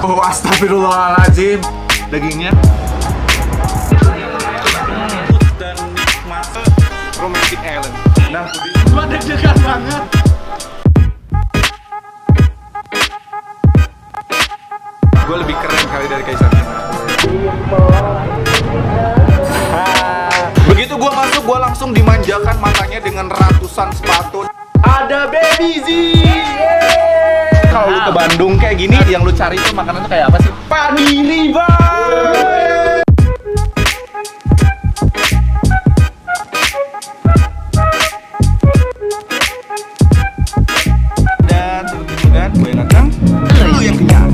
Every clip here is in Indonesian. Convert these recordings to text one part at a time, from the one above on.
Oh, astagfirullahaladzim. Dagingnya dan nikmat romantic island. Nah, gua deg-degan banget. Gue lebih keren kali dari Kaisar. Begitu gue masuk, gue langsung dimanjakan matanya dengan ratusan sepatu. Ada Baby Z. Kalau lu ke Bandung kayak gini, yang lu cari tuh makanan tuh kayak apa sih? Panini Bar. Dan kemudian gue yang datang, lu yang kenyang.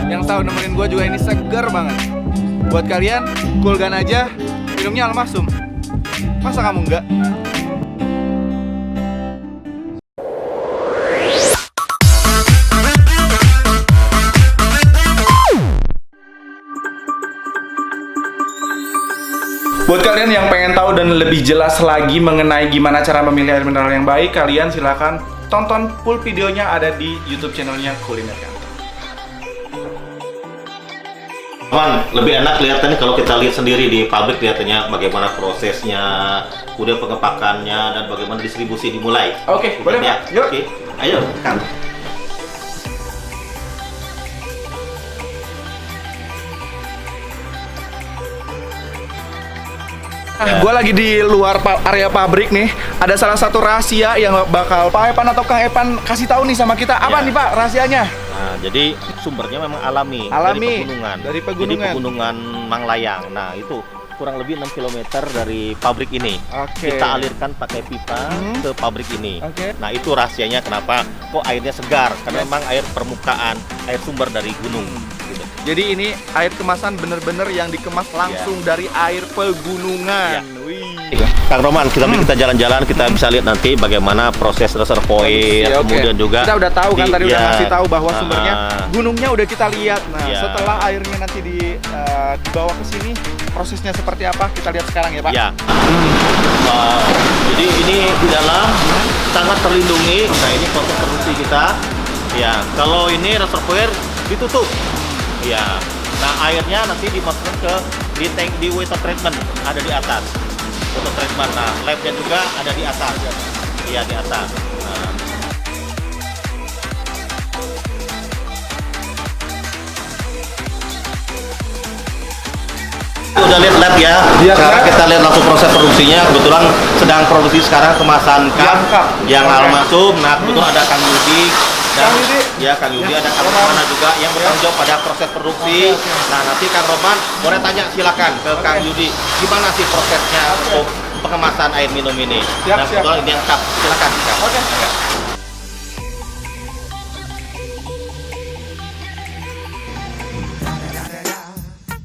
Yang tahu nemenin gue juga ini seger banget. Buat kalian, Kulgan aja minumnya Almasum. Masa kamu enggak? Buat kalian yang pengen tahu dan lebih jelas lagi mengenai gimana cara memilih air mineral yang baik, kalian silahkan tonton full videonya ada di YouTube channelnya Kuliner Kantor. Man, lebih enak kelihatannya kalau kita lihat sendiri di pabrik, kelihatannya bagaimana prosesnya, kemudian pengepakannya, dan bagaimana distribusi dimulai. Oke, boleh ya? Pak? Yuk. Oke, ayo, Kang. Gue lagi di luar area pabrik nih. Ada salah satu rahasia yang bakal Pak Epan atau Kang Epan kasih tahu nih sama kita. Apa Ya. nih Pak rahasianya? Nah, jadi sumbernya memang alami, Alami, dari pegunungan. Jadi pegunungan Manglayang. Nah, itu kurang lebih 6 km dari pabrik ini. Oke. Kita alirkan pakai pipa ke pabrik ini. Oke. Nah, itu rahasianya kenapa kok airnya segar, karena memang air permukaan, air sumber dari gunung. Gitu. Jadi ini air kemasan bener-bener yang dikemas langsung dari air pegunungan. Wih. Kang Roman, kita jalan-jalan, kita bisa lihat nanti bagaimana proses reservoir, kemudian juga kita udah tahu kan tadi udah ngasih tahu bahwa sumbernya Ah. gunungnya udah kita lihat. Nah, Iya. setelah airnya nanti dibawa ke sini, prosesnya seperti apa? Kita lihat sekarang ya, Pak. Ya. Jadi ini di dalam sangat terlindungi. Nah, ini proses produksi kita. Ya, kalau ini reservoir ditutup. Ya. Nah, airnya nanti dimasukkan ke di tank di water treatment, ada di atas. Water treatment. Nah, labnya juga ada di atas. Iya, di atas. Nah. Udah lihat lab ya. Iya, Sekarang kan? kita lihat langsung proses produksinya. Kebetulan sedang produksi sekarang kemasan cup yang Oke. Almasum. Nah, kebetulan ada Kang Yudi dan Kang Yudi. ya Kang Yudi ada Kang Roman juga yang bertanggung jawab pada proses produksi. Nah, nanti Kang Roman boleh tanya silakan ke Kang Yudi gimana sih prosesnya untuk pengemasan air minum ini. Siap, Nah, kebetulan ini yang cup. Silakan. Kang. Oke.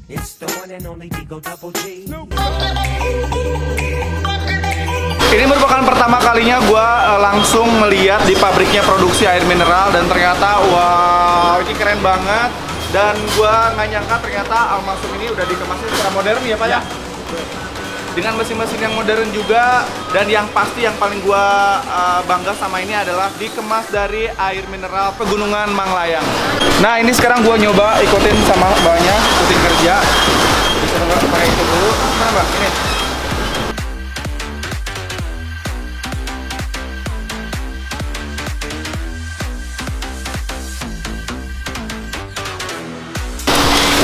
It's the one and only Digo Double G. Ini merupakan pertama kalinya gue langsung melihat di pabriknya produksi air mineral dan ternyata wow ini keren banget dan gue nggak nyangka ternyata Almasum ini udah dikemasnya secara modern ya Pak ya? Dengan mesin-mesin yang modern juga dan yang pasti yang paling gue bangga sama ini adalah dikemas dari air mineral pegunungan Manglayang. Nah ini sekarang gue nyoba ikutin sama mbaknya, ikutin kerja. Bisa nggak pakai itu dulu? Mana mbak? Ini.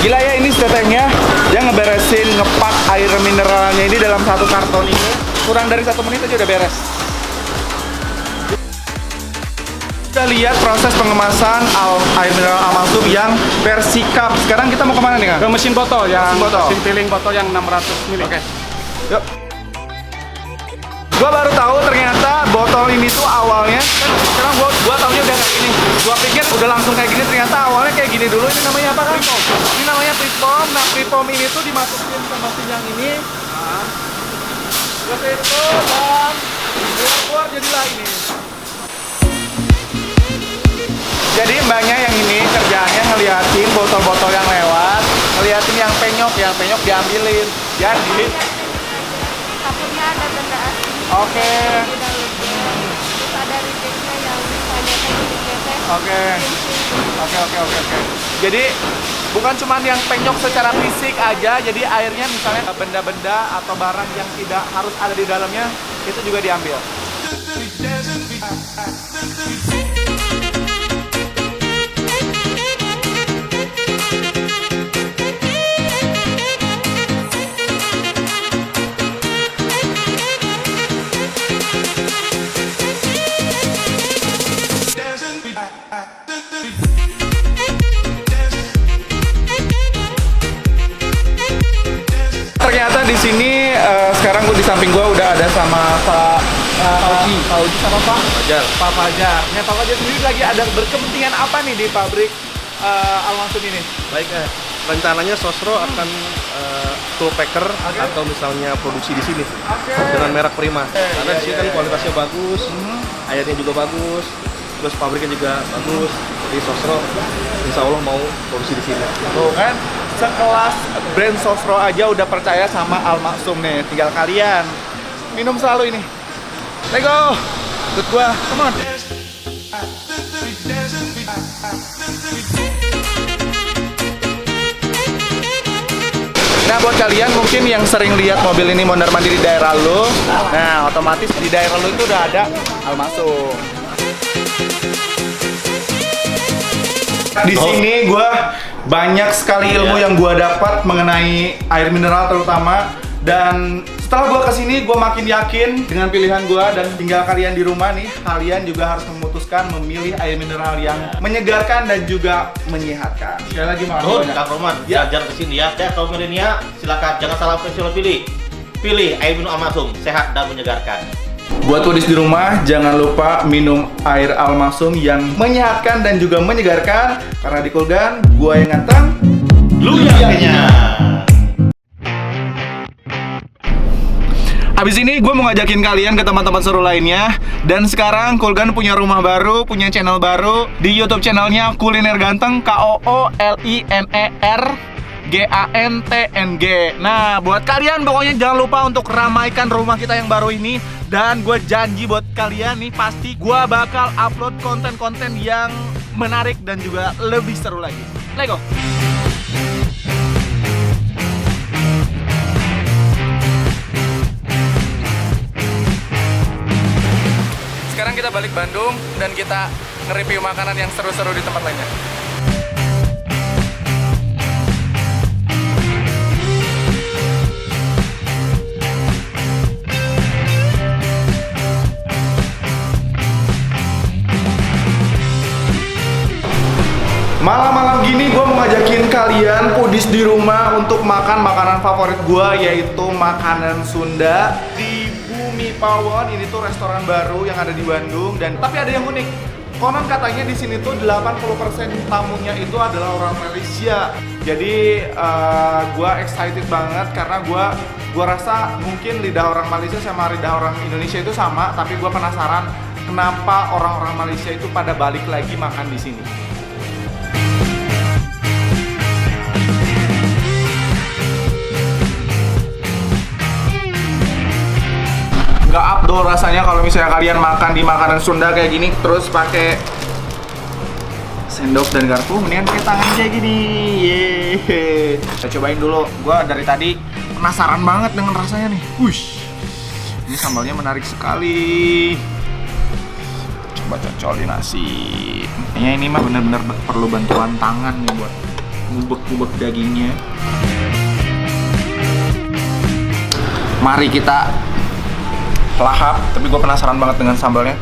Gila ya ini tetehnya, dia ngeberesin ngepak air mineralnya ini dalam satu karton ini kurang dari 1 menit aja udah beres. Kita lihat proses pengemasan air mineral Almasum yang versi cup. Sekarang kita mau kemana nih Kang? Ke mesin botol yang Mesin botol. mesin filling botol yang 600 ml. Oke. Yuk. Gua baru tahu ternyata botol ini tuh awalnya kan sekarang gua taunya udah kayak gini. Gua pikir udah langsung kayak gini, ternyata awalnya kayak gini dulu. Ini namanya apa kan? Ini namanya pripom. Nah, pripom ini tuh dimasukin sama si yang ini. Nah, ke situ dan keluar jadilah ini. Jadi mbaknya yang ini kerjaannya ngeliatin botol-botol yang lewat, ngeliatin yang penyok diambilin. Jadi takutnya ada benda asing oke. di dalamnya. Terus ada rejectnya yang misalnya kayak Oke. Jadi bukan cuma yang penyok secara fisik aja, jadi airnya misalnya benda-benda atau barang yang tidak harus ada di dalamnya itu juga diambil. Ternyata di sini sekarang gue di samping gue udah ada sama Pak Fauji sama Pak Fajar. Nah, Pak Fajar sendiri lagi ada berkepentingan apa nih di pabrik Al-Maksum ini? Baik, rencananya Sosro akan tool packer atau misalnya produksi di sini dengan merek Prima. Karena di sini kan kualitasnya bagus, airnya juga bagus, terus pabriknya juga bagus. Jadi Sosro insya Allah mau produksi di sini. Tuh kan, sekelas brand Sosro aja udah percaya sama Al-Maksum nih. Tinggal kalian minum selalu ini. Let's go, ikut gua, come on. Nah, buat kalian mungkin yang sering lihat mobil ini mondar-mandir di daerah lo, nah otomatis di daerah lo itu udah ada Al-Maksum. Di sini gue banyak sekali ilmu yang gue dapat mengenai air mineral terutama, dan setelah gue kesini gue makin yakin dengan pilihan gue, dan tinggal kalian di rumah nih, kalian juga harus memutuskan memilih air mineral yang menyegarkan dan juga menyehatkan. Sekali lagi makasih Tuh, banyak. Kak Roman, Ya. jangan kesini ya. Ya, kalau milenial, silakan jangan salah pilih. Pilih air minum Al-Maksum, sehat dan menyegarkan. Buat wadis di rumah, jangan lupa minum air Al-Maksum yang menyehatkan dan juga menyegarkan. Karena di Kulgan, gue yang nganteng, Lu yang kenyang. Abis ini gue mau ngajakin kalian ke teman-teman seru lainnya. Dan sekarang Kulgan punya rumah baru, punya channel baru di YouTube channelnya Kuliner Ganteng, KOOLINER GANTNG. Nah, buat kalian pokoknya jangan lupa untuk ramaikan rumah kita yang baru ini. Dan gue janji buat kalian nih, pasti gue bakal upload konten-konten yang menarik dan juga lebih seru lagi. Let's go! Sekarang kita balik Bandung dan kita nge-review makanan yang seru-seru di tempat lainnya. Malam-malam gini gue mau ngajakin kalian pudis di rumah untuk makan makanan favorit gue, yaitu makanan Sunda di Bumi Pawon. Ini tuh restoran baru yang ada di Bandung, dan tapi ada yang unik. Konon katanya di sini tuh 80% tamunya itu adalah orang Malaysia. Jadi gue excited banget karena gue rasa mungkin lidah orang Malaysia sama lidah orang Indonesia itu sama, tapi gue penasaran kenapa orang-orang Malaysia itu pada balik lagi makan di sini. Gak abdol rasanya kalau misalnya kalian makan di makanan Sunda kayak gini terus pakai sendok dan garpu, mendingan pakai tangan kayak gini. Yeay. Kita cobain dulu. Gua dari tadi penasaran banget dengan rasanya nih. Wush. Ini sambalnya menarik sekali. Coba cocolin nasi. Kayaknya ini mah bener-bener perlu bantuan tangan nih buat ngubek-ngubek dagingnya. Mari kita lahap, tapi gue penasaran banget dengan sambalnya.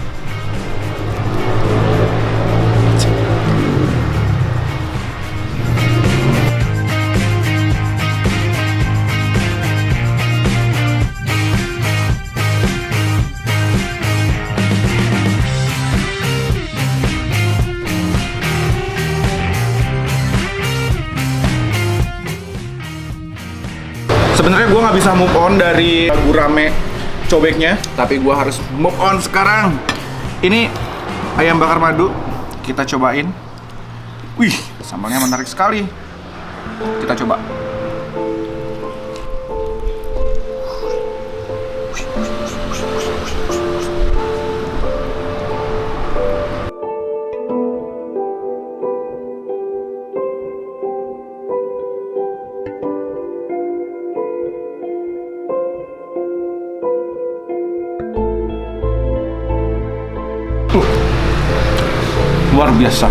Sebenarnya gue nggak bisa move on dari gurame cobeknya, tapi gue harus move on sekarang. Ini ayam bakar madu, kita cobain. Wih, sambalnya menarik sekali. Kita coba. Luar biasa.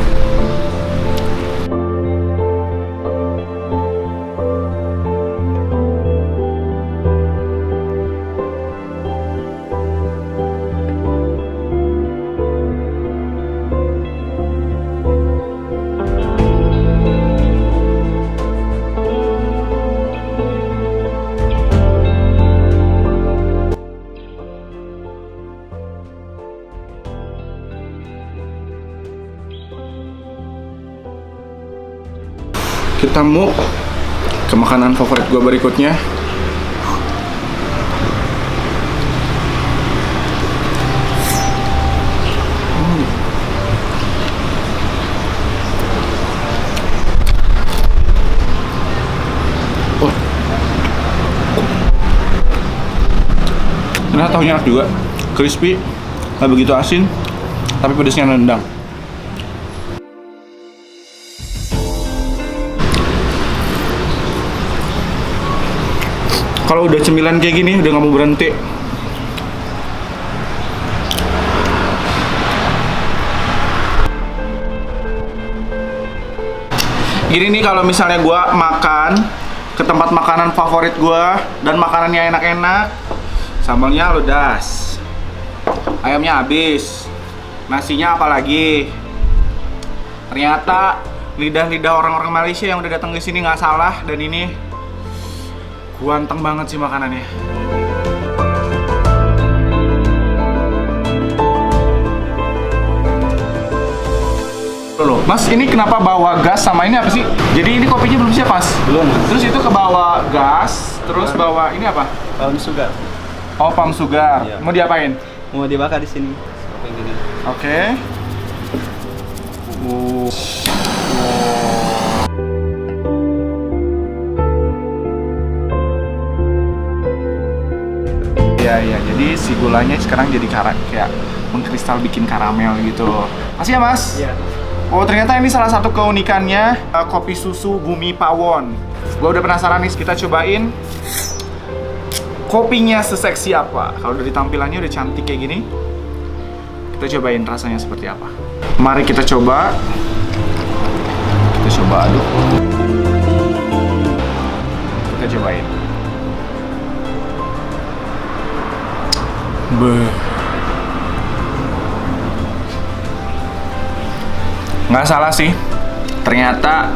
Kita move ke makanan favorit gue berikutnya. Oh, ternyata tahunya enak juga, crispy, nggak begitu asin, tapi pedasnya nendang. Kalau udah cemilan kayak gini, udah nggak mau berhenti. Gini nih kalau misalnya gue makan ke tempat makanan favorit gue dan makanannya enak-enak, sambalnya ludas, ayamnya habis, nasinya apalagi. Ternyata lidah-lidah orang-orang Malaysia yang udah datang ke sini nggak salah, dan ini ganteng banget sih makanannya. Loh, Mas, ini kenapa bawa gas sama ini apa sih? Jadi ini kopinya belum siap, Mas? Belum. Terus itu kebawa gas, terus bawa ini apa? Palm sugar. Oh, palm sugar. Iya. Mau diapain? Mau dibakar di sini. Seperti ini. Oke. Iya, jadi si gulanya sekarang jadi kayak mengkristal, bikin karamel gitu. Makasih ya, Mas. Iya. Oh, ternyata ini salah satu keunikannya kopi susu Bumi Pawon. Gua udah penasaran nih, kita cobain kopinya seseksi apa. Kalau dari tampilannya udah cantik kayak gini, kita cobain rasanya seperti apa. Mari kita coba. Kita coba aduk. Kita cobain. Nggak salah sih, ternyata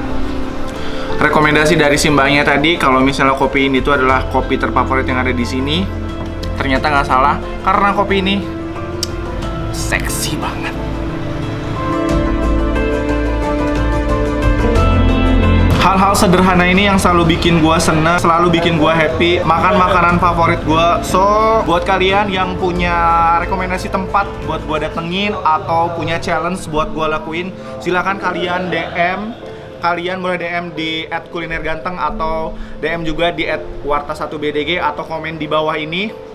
rekomendasi dari si mbaknya tadi kalau misalnya kopi ini tuh adalah kopi terfavorit yang ada di sini, ternyata nggak salah karena kopi ini seksi banget. Hal-hal sederhana ini yang selalu bikin gua seneng, selalu bikin gua happy, makan makanan favorit gua. So, buat kalian yang punya rekomendasi tempat buat gua datengin atau punya challenge buat gua lakuin, silakan kalian DM. Kalian boleh DM di @kulinerganteng atau DM juga di @warta1bdg atau komen di bawah ini.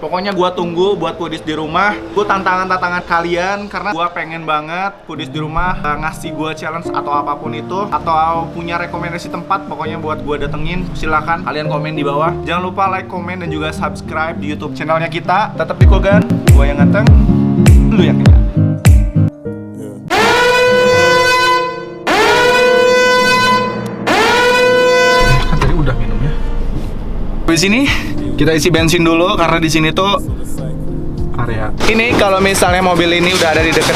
Pokoknya gua tunggu buat Pudis di rumah. Gua tantangan kalian karena gua pengen banget Pudis di rumah ngasih gua challenge atau apapun itu, atau punya rekomendasi tempat pokoknya buat gua datengin. Silakan kalian komen di bawah. Jangan lupa like, komen, dan juga subscribe di YouTube channelnya kita. Tetap di Kogan, gua yang ganteng, lu yang kenyang. Kan tadi udah minumnya. Di sini kita isi bensin dulu karena di sini tuh area. Ini kalau misalnya mobil ini udah ada di dekat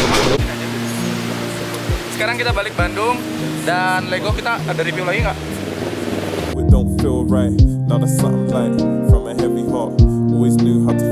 rumah. Sekarang kita balik Bandung dan Lego, kita ada review lagi nggak? It don't feel right. Now that's something like from a heavy heart. Always knew how to